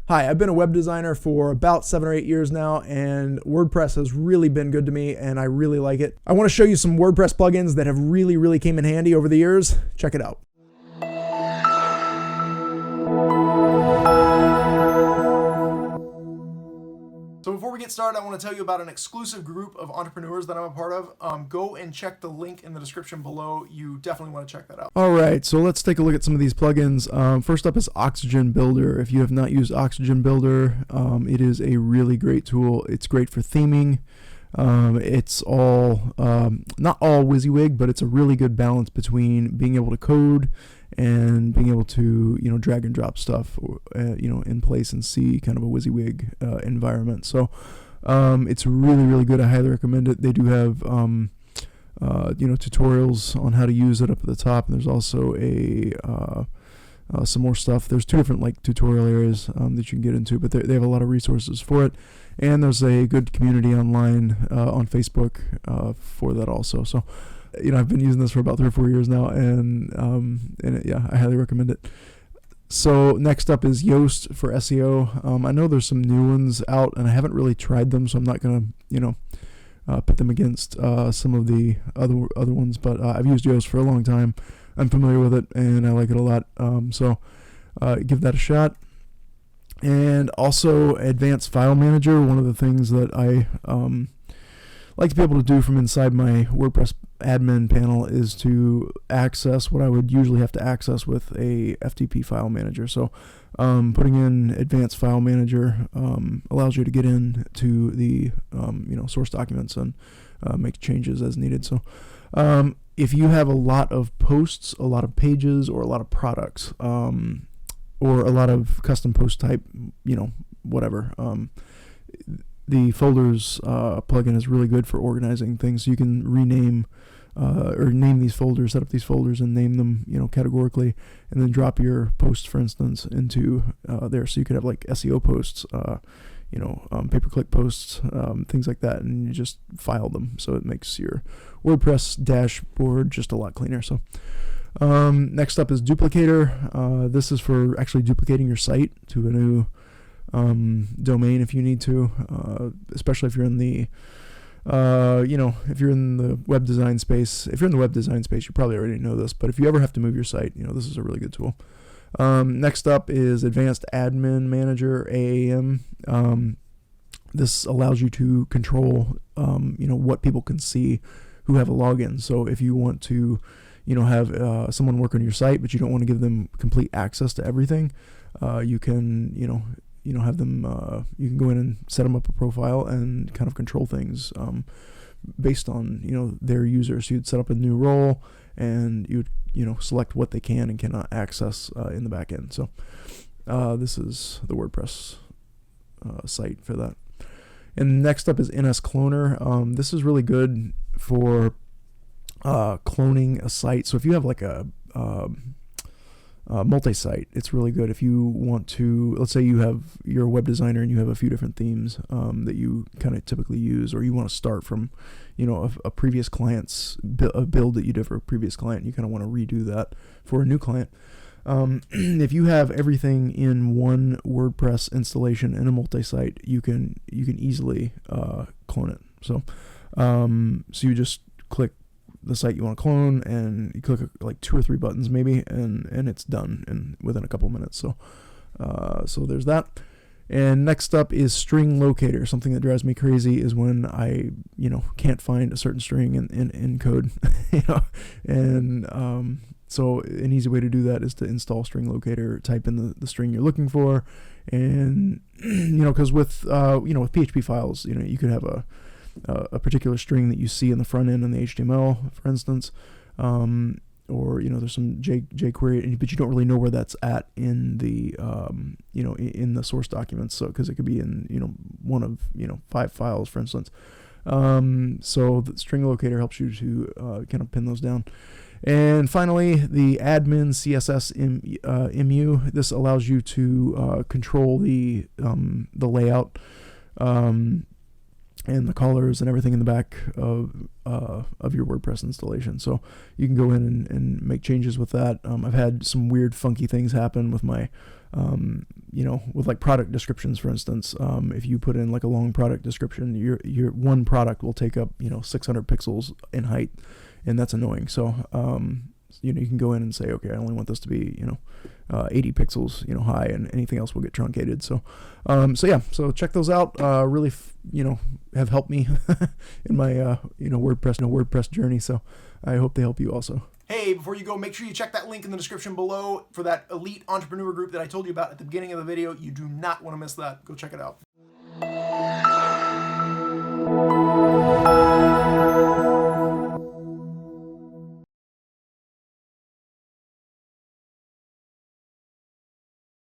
Hi, I've been a web designer for about 7 or 8 years now, and WordPress has really been good to me, and I really like it. I want to show you some WordPress plugins that have really came in handy over the years. Check it out. So before we get started, I want to tell you about an exclusive group of entrepreneurs that I'm a part of. Go and check the link in the description below. You definitely want to check that out. All right, so let's take a look at some of these plugins. First up is Oxygen Builder. If you have not used Oxygen Builder, it is a really great tool. It's great for theming. It's all, not all WYSIWYG, but it's a really good balance between being able to code and being able to, drag and drop stuff, in place and see kind of a WYSIWYG environment. So it's really good. I highly recommend it. They do have, tutorials on how to use it up at the top, and there's also some more stuff. There's two different tutorial areas that you can get into, but they have a lot of resources for it, and there's a good community online on Facebook for that also. So I've been using this for about 3 or 4 years now, and I highly recommend it. So next up is Yoast for SEO. I know there's some new ones out, and I haven't really tried them, so I'm not gonna put them against some of the other ones, but I've used Yoast for a long time. I'm familiar with it, and I like it a lot. So give that a shot. And also Advanced File Manager. One of the things that I like to be able to do from inside my WordPress admin panel is to access what I would usually have to access with a FTP file manager. So putting in Advanced File Manager allows you to get into the source documents and make changes as needed. So if you have a lot of posts, a lot of pages, or a lot of products, or a lot of custom post type, whatever, the folders plugin is really good for organizing things. So you can rename or name these folders, set up these folders, and name them, categorically, and then drop your posts, for instance, into there. So you could have SEO posts, pay-per-click posts, things like that, and you just file them. So it makes your WordPress dashboard just a lot cleaner. So next up is Duplicator. This is for actually duplicating your site to a new domain if you need to, especially if you're in the if you're in the web design space. If you're in the web design space, you probably already know this, but if you ever have to move your site, this is a really good tool. Next up is Advanced Admin Manager, AAM. This allows you to control what people can see who have a login. So if you want to have someone work on your site, but you don't want to give them complete access to everything, you can have them, you can go in and set them up a profile and kind of control things based on their users. So you'd set up a new role, and you'd select what they can and cannot access in the back end. So this is the WordPress site for that. And next up is NS Cloner. This is really good for cloning a site. So if you have a multi-site, it's really good if you want to, let's say you're a web designer and you have a few different themes that you kind of typically use, or you want to start from a previous client's build that you did for a previous client. You kind of want to redo that for a new client. If you have everything in one WordPress installation in a multi-site, you can easily clone it. So so you just click the site you want to clone, and you click 2 or 3 buttons maybe, and it's done within a couple minutes. So so there's that. And next up is String Locator. Something that drives me crazy is when I can't find a certain string in code. And so an easy way to do that is to install String Locator, type in the string you're looking for, and because with with PHP files, you could have a particular string that you see in the front end in the HTML, for instance, or there's some jQuery, but you don't really know where that's at in the in the source documents. So because it could be in one of 5 files, for instance. So the String Locator helps you to kind of pin those down. And finally, the admin CSS MU. This allows you to control the layout and the colors and everything in the back of your WordPress installation. So you can go in and make changes with that. I've had some weird funky things happen with my you know, with like product descriptions, for instance, if you put in like a long product description, your one product will take up, you know, 600 pixels in height, and that's annoying. So, you know, you can go in and say, okay, I only want this to be, you know, 80 pixels, you know, high, and anything else will get truncated. So, so yeah, so check those out. Really, you know, have helped me in my, you know, WordPress journey. So I hope they help you also. Hey, before you go, make sure you check that link in the description below for that elite entrepreneur group that I told you about at the beginning of the video. You do not want to miss that. Go check it out.